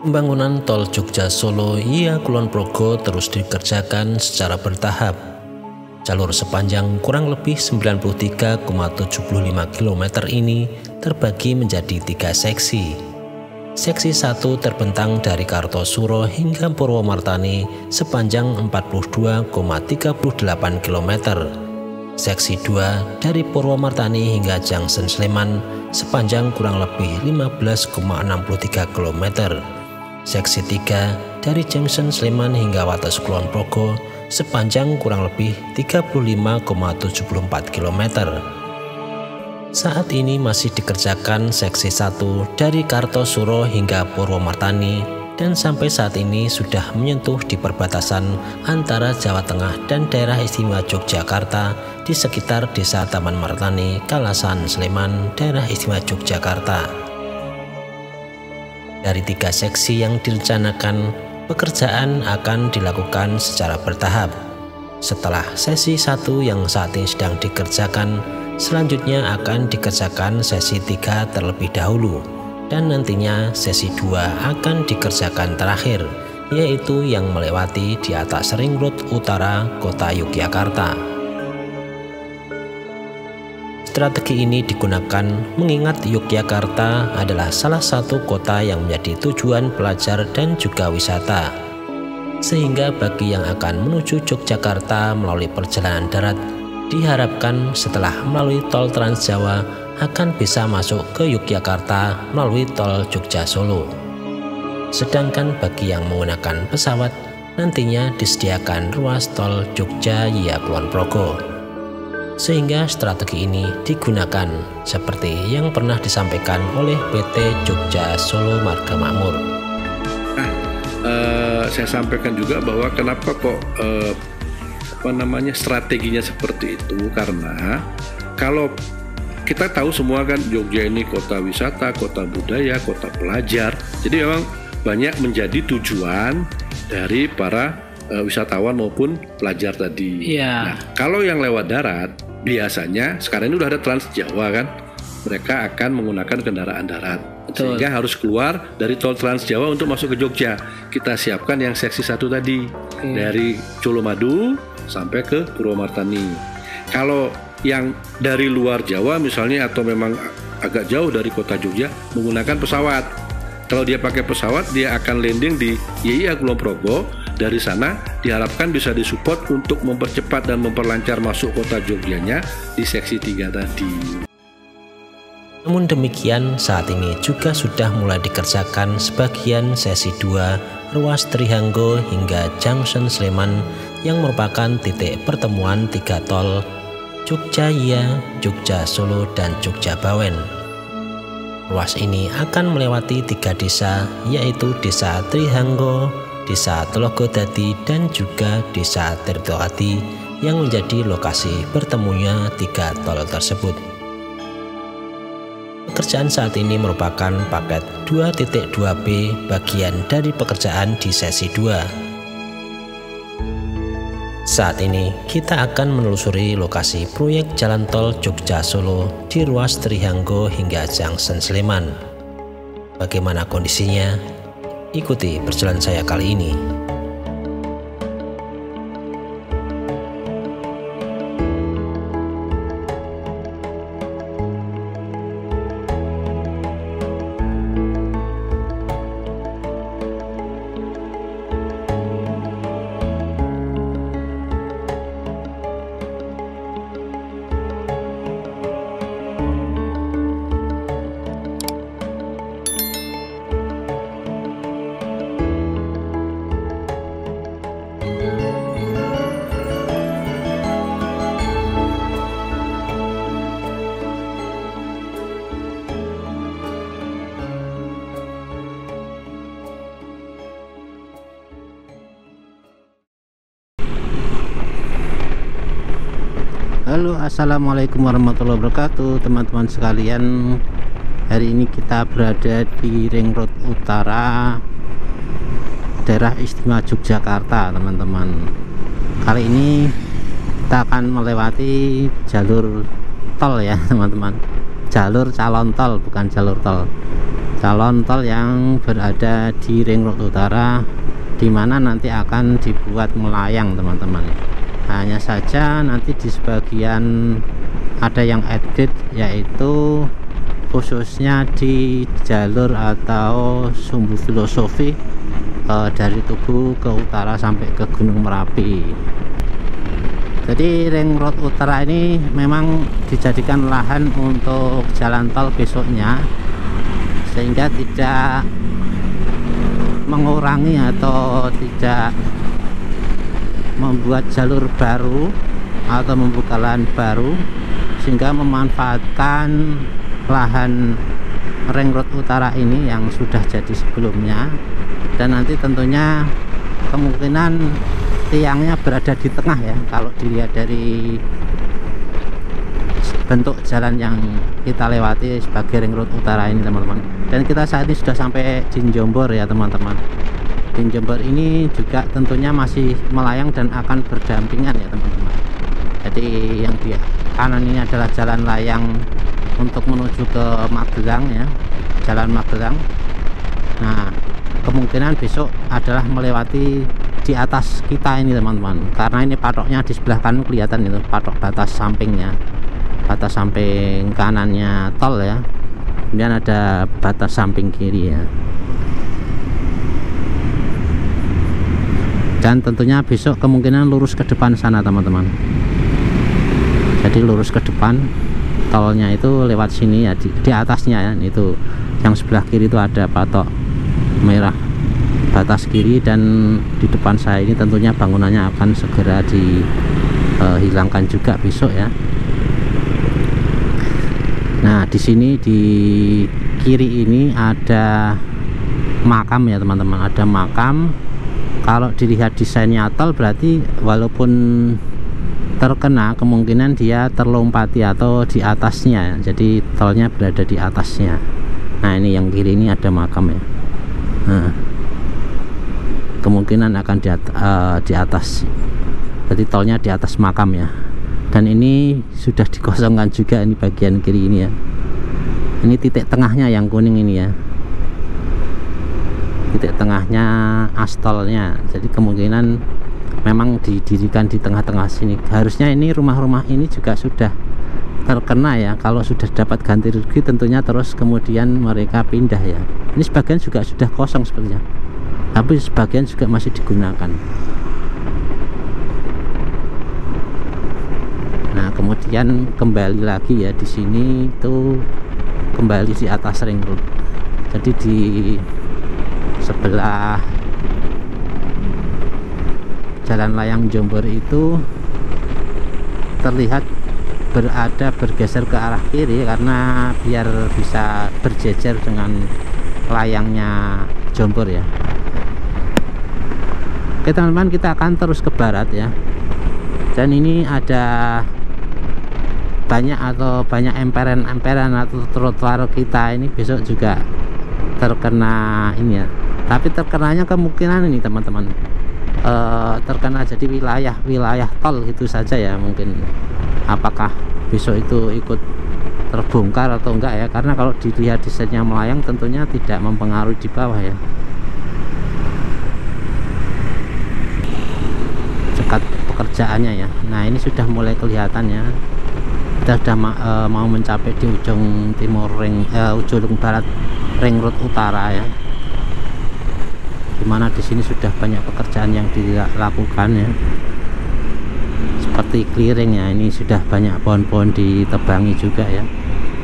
Pembangunan tol Jogja Solo via Kulon Progo terus dikerjakan secara bertahap. Jalur sepanjang kurang lebih 93,75 km ini terbagi menjadi 3 seksi. Seksi 1 terbentang dari Kartosuro hingga Purwomartani sepanjang 42,38 km. Seksi 2 dari Purwomartani hingga Junction Sleman sepanjang kurang lebih 15,63 km. Seksi 3 dari Junction Sleman hingga Wates Kulon Progo sepanjang kurang lebih 35,74 km. Saat ini masih dikerjakan seksi 1 dari Kartosuro hingga Purwomartani dan sampai saat ini sudah menyentuh di perbatasan antara Jawa Tengah dan daerah istimewa Yogyakarta di sekitar Desa Taman Martani, Kalasan, Sleman, daerah istimewa Yogyakarta. Dari 3 seksi yang direncanakan, pekerjaan akan dilakukan secara bertahap. Setelah sesi 1 yang saat ini sedang dikerjakan, selanjutnya akan dikerjakan sesi 3 terlebih dahulu, dan nantinya sesi 2 akan dikerjakan terakhir, yaitu yang melewati di atas Ring Road Utara Kota Yogyakarta. Strategi ini digunakan mengingat Yogyakarta adalah salah satu kota yang menjadi tujuan pelajar dan juga wisata. Sehingga bagi yang akan menuju Yogyakarta melalui perjalanan darat, diharapkan setelah melalui tol Trans Jawa akan bisa masuk ke Yogyakarta melalui tol Jogja Solo. Sedangkan bagi yang menggunakan pesawat, nantinya disediakan ruas tol Jogja via Kulon Progo. Sehingga strategi ini digunakan seperti yang pernah disampaikan oleh PT Jogja Solo Marga Makmur. Saya sampaikan juga bahwa kenapa kok strateginya seperti itu, karena kalau kita tahu semua kan Jogja ini kota wisata, kota budaya, kota pelajar, jadi memang banyak menjadi tujuan dari para wisatawan maupun pelajar tadi. Nah, kalau yang lewat darat biasanya sekarang ini udah ada Trans Jawa kan, mereka akan menggunakan kendaraan darat. Betul. Sehingga harus keluar dari tol Trans Jawa untuk masuk ke Jogja. Kita siapkan yang seksi 1 tadi, dari Colomadu sampai ke Purwomartani. Kalau yang dari luar Jawa misalnya, atau memang agak jauh dari kota Jogja, menggunakan pesawat. Kalau dia pakai pesawat, dia akan landing di YIA Kulon Progo. Dari sana diharapkan bisa disupport untuk mempercepat dan memperlancar masuk kota Jogjanya di seksi 3 tadi. Namun demikian, saat ini juga sudah mulai dikerjakan sebagian sesi 2 ruas Trihanggo hingga Junction Sleman yang merupakan titik pertemuan 3 tol Jogja Via, Jogja Solo, dan Jogja Bawen. Ruas ini akan melewati 3 desa, yaitu Desa Trihanggo, Desa Telogodadi, dan juga Desa Tirtoati yang menjadi lokasi bertemunya 3 tol tersebut. Pekerjaan saat ini merupakan paket 2.2b bagian dari pekerjaan di sesi 2. Saat ini kita akan menelusuri lokasi proyek jalan tol Jogja Solo di ruas Trihanggo hingga Junction Sleman. Bagaimana kondisinya? Ikuti perjalanan saya kali ini. Halo, assalamualaikum warahmatullahi wabarakatuh, teman-teman sekalian. Hari ini kita berada di Ring Road Utara, daerah istimewa Yogyakarta, teman-teman. Kali ini kita akan melewati jalur tol ya, teman-teman. Jalur calon tol, bukan jalur tol. calon tol yang berada di Ring Road Utara, di mana nanti akan dibuat melayang teman-teman. Hanya saja nanti di sebagian ada yang edit, yaitu khususnya di jalur atau sumbu filosofi dari Tugu ke utara sampai ke Gunung Merapi. Jadi Ring Road Utara ini memang dijadikan lahan untuk jalan tol besoknya, sehingga tidak mengurangi atau tidak membuat jalur baru atau membuka lahan baru, sehingga memanfaatkan lahan Ring Road Utara ini yang sudah jadi sebelumnya. Dan nanti tentunya kemungkinan tiangnya berada di tengah ya, kalau dilihat dari bentuk jalan yang kita lewati sebagai Ring Road Utara ini teman-teman. Dan kita saat ini sudah sampai di Jombor ya teman-teman. Di Jombor ini juga tentunya masih melayang dan akan berdampingan ya teman-teman. Jadi yang di kanan ini adalah jalan layang untuk menuju ke Magelang ya, jalan Magelang. Nah, kemungkinan besok adalah melewati di atas kita ini teman-teman, karena ini patoknya di sebelah kanan kelihatan itu patok batas sampingnya, batas samping kanannya tol ya, kemudian ada batas samping kiri ya. Dan tentunya besok kemungkinan lurus ke depan sana teman-teman. Jadi lurus ke depan, tolnya itu lewat sini ya, di atasnya ya, itu yang sebelah kiri itu ada patok merah batas kiri, dan di depan saya ini tentunya bangunannya akan segera dihilangkan juga besok ya. Nah, di sini di kiri ini ada makam ya teman-teman, ada makam. Kalau dilihat desainnya tol, berarti walaupun terkena, kemungkinan dia terlompati atau di atasnya, jadi tolnya berada di atasnya. Nah, ini yang kiri ini ada makam ya. Nah, kemungkinan akan di atas, jadi tolnya di atas makam ya. Dan ini sudah dikosongkan juga, ini bagian kiri ini ya. Ini titik tengahnya yang kuning ini ya, titik tengahnya aspalnya. Jadi kemungkinan memang didirikan di tengah-tengah sini. Harusnya ini rumah-rumah ini juga sudah terkena ya, kalau sudah dapat ganti rugi tentunya, terus kemudian mereka pindah ya. Ini sebagian juga sudah kosong sepertinya, tapi sebagian juga masih digunakan. Nah, kemudian kembali lagi ya, di sini itu kembali di atas Ring Road. Jadi di sebelah jalan layang Jombor itu terlihat bergeser ke arah kiri, karena biar bisa berjejer dengan layangnya Jombor ya. Oke teman-teman, kita akan terus ke barat ya. Dan ini ada banyak emperan atau trotoar kita ini besok juga terkena ini ya. Tapi terkenanya kemungkinan ini teman-teman, terkena jadi wilayah tol itu saja ya. Mungkin apakah besok itu ikut terbongkar atau enggak ya, karena kalau dilihat desainnya melayang tentunya tidak mempengaruhi di bawah ya. Dekat pekerjaannya ya. Nah, ini sudah mulai kelihatan ya, kita sudah mau mencapai di ujung ujung barat Ring Road Utara ya, dimana di sini sudah banyak pekerjaan yang dilakukan ya, seperti clearing ya. Ini sudah banyak pohon-pohon ditebangi juga ya.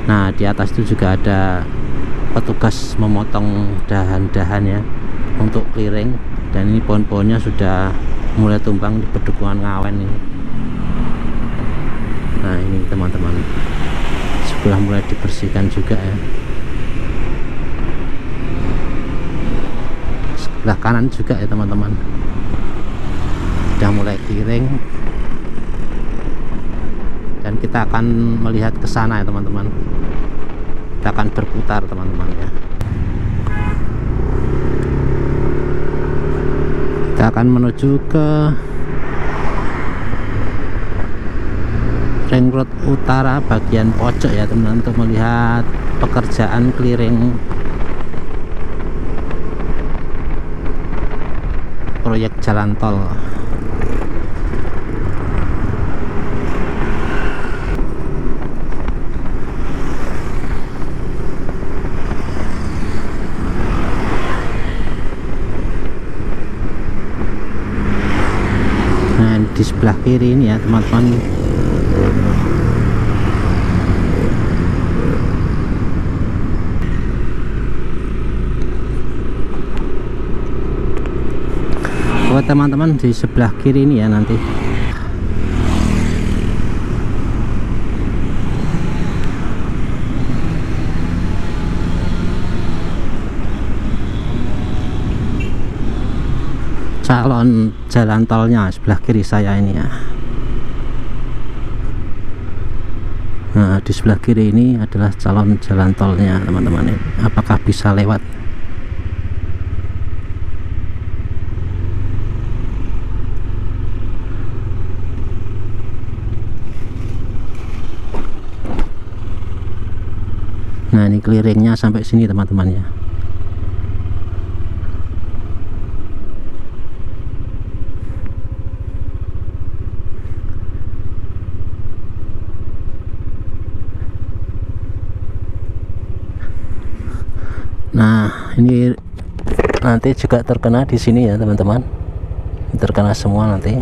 Nah, di atas itu juga ada petugas memotong dahan-dahan ya untuk clearing, dan ini pohon-pohonnya sudah mulai tumbang di pedukuhan Ngawen ini. Nah, ini teman-teman sudah mulai dibersihkan juga ya. Sebelah kanan juga ya teman-teman, sudah mulai clearing, dan kita akan melihat ke sana ya teman-teman. Kita akan berputar teman-teman ya. Kita akan menuju ke Ring Road Utara bagian pojok ya teman-teman, untuk melihat pekerjaan clearing proyek jalan tol. Nah, di sebelah kiri ini ya teman-teman, buat teman-teman di sebelah kiri ini ya nanti. Calon jalan tolnya sebelah kiri saya ini ya. Nah, di sebelah kiri ini adalah calon jalan tolnya teman-teman. Apakah bisa lewat? Nah, ini clearingnya sampai sini teman-teman ya. Nah, ini nanti juga terkena di sini ya teman-teman, terkena semua nanti.